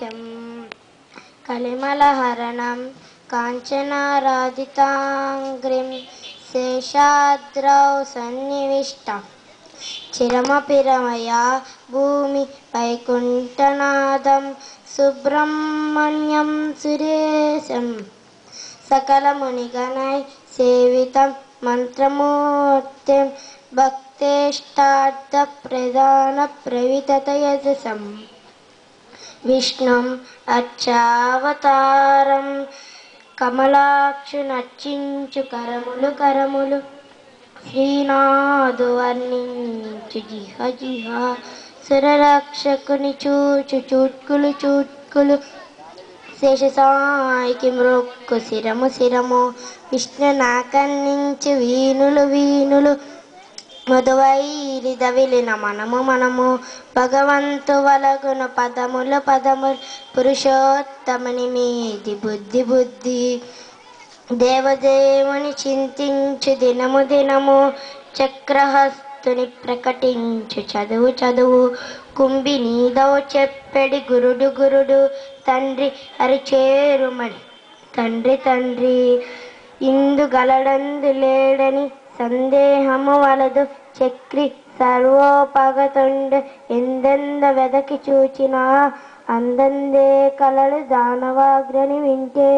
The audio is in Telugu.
నిత్యం కలిమలహరణం కాంచనారాధితాంగ్రిం శేషాద్రౌ సన్నివిష్టం చిరమపి రమయా భూమి వైకుంఠనాథం సుబ్రహ్మణ్యం సురేశం సకలమునిగణై సేవితం మంత్రమూర్తిం భక్తేష్టార్థప్రదాన ప్రవితతయజసం విష్ణుం అర్చావతారం కమలాక్షునర్చించు కరములు కరములు శ్రీనాథు వర్ణించు జిహ జిహ సురరక్షకుని చూచు చూట్కులు చూట్కులు శేషసాయికి మ్రొక్కు శిరము శిరము విష్ణు నాకన్నించు వీణులు వీణులు మధువైరి దవిలిన మనము మనము భగవంతు వలగును పదములు పదములు పురుషోత్తముని మీది బుద్ధి బుద్ధి దేవదేవుని చింతించు దినము దినము చక్రహస్తుని ప్రకటించు చదువు చదువు కుంభినీదౌ చెప్పెడి గురుడు గురుడు తండ్రి అరిచేరుమని తండ్రి తండ్రి ఇందు గలడందు లేడని సందేహము వలదు చక్రి సర్వోపగతుండు ఎందెంద వెదకి చూచినా అందందే కలలు దానవాగ్రని వింటే